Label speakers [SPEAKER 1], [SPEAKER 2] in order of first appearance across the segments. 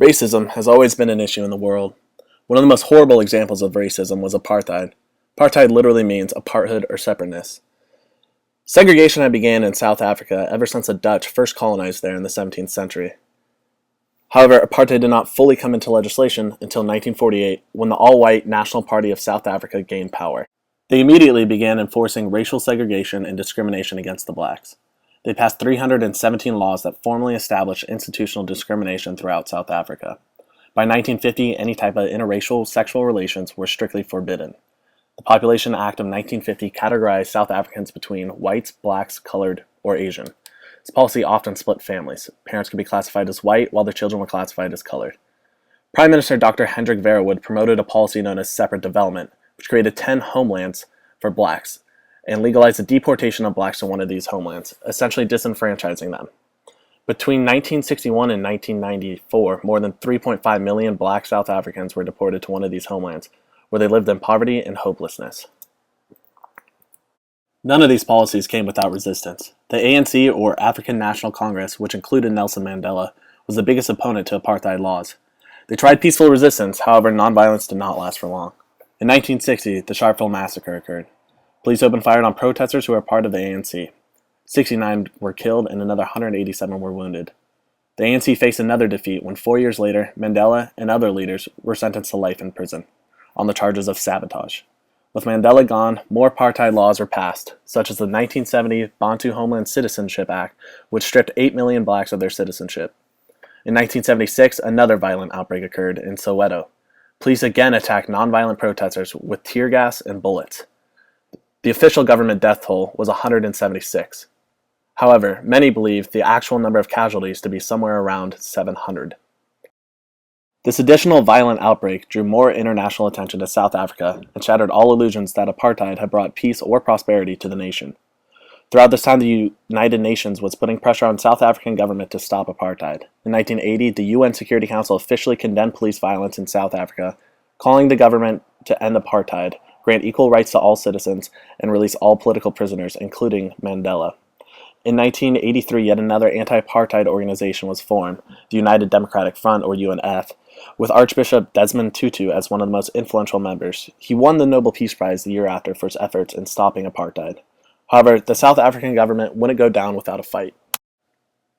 [SPEAKER 1] Racism has always been an issue in the world. One of the most horrible examples of racism was apartheid. Apartheid literally means apartheid or separateness. Segregation had begun in South Africa ever since the Dutch first colonized there in the 17th century. However, apartheid did not fully come into legislation until 1948, when the all-white National Party of South Africa gained power. They immediately began enforcing racial segregation and discrimination against the blacks. They passed 317 laws that formally established institutional discrimination throughout South Africa. By 1950, any type of interracial sexual relations were strictly forbidden. The Population Act of 1950 categorized South Africans between whites, blacks, colored, or Asian. This policy often split families. Parents could be classified as white, while their children were classified as colored. Prime Minister Dr. Hendrik Verwoerd promoted a policy known as separate development, which created 10 homelands for blacks, and legalized the deportation of blacks to one of these homelands, essentially disenfranchising them. Between 1961 and 1994, more than 3.5 million black South Africans were deported to one of these homelands, where they lived in poverty and hopelessness. None of these policies came without resistance. The ANC, or African National Congress, which included Nelson Mandela, was the biggest opponent to apartheid laws. They tried peaceful resistance, however, nonviolence did not last for long. In 1960, the Sharpeville Massacre occurred. Police opened fire on protesters who were part of the ANC. 69 were killed and another 187 were wounded. The ANC faced another defeat when 4 years later, Mandela and other leaders were sentenced to life in prison on the charges of sabotage. With Mandela gone, more apartheid laws were passed, such as the 1970 Bantu Homeland Citizenship Act, which stripped 8 million blacks of their citizenship. In 1976, another violent outbreak occurred in Soweto. Police again attacked nonviolent protesters with tear gas and bullets. The official government death toll was 176. However, many believe the actual number of casualties to be somewhere around 700. This additional violent outbreak drew more international attention to South Africa and shattered all illusions that apartheid had brought peace or prosperity to the nation. Throughout this time, the United Nations was putting pressure on South African government to stop apartheid. In 1980, the UN Security Council officially condemned police violence in South Africa, calling the government to end apartheid, grant equal rights to all citizens, and release all political prisoners, including Mandela. In 1983, yet another anti-apartheid organization was formed, the United Democratic Front, or UNF, with Archbishop Desmond Tutu as one of the most influential members. He won the Nobel Peace Prize the year after for his efforts in stopping apartheid. However, the South African government wouldn't go down without a fight.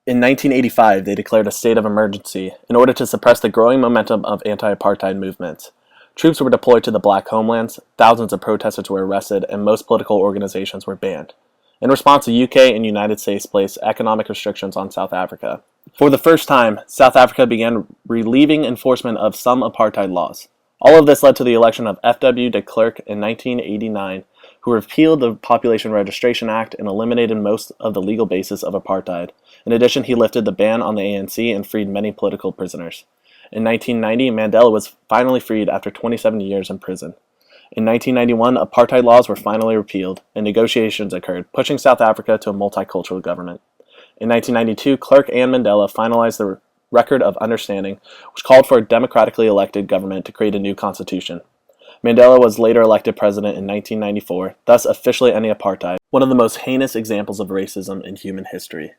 [SPEAKER 1] In 1985, they declared a state of emergency in order to suppress the growing momentum of anti-apartheid movements. Troops were deployed to the black homelands, thousands of protesters were arrested, and most political organizations were banned. In response, the UK and United States placed economic restrictions on South Africa. For the first time, South Africa began relieving enforcement of some apartheid laws. All of this led to the election of F.W. de Klerk in 1989, who repealed the Population Registration Act and eliminated most of the legal basis of apartheid. In addition, he lifted the ban on the ANC and freed many political prisoners. In 1990, Mandela was finally freed after 27 years in prison. In 1991, apartheid laws were finally repealed, and negotiations occurred, pushing South Africa to a multicultural government. In 1992, Klerk and Mandela finalized the Record of Understanding, which called for a democratically elected government to create a new constitution. Mandela was later elected president in 1994, thus officially ending apartheid, one of the most heinous examples of racism in human history.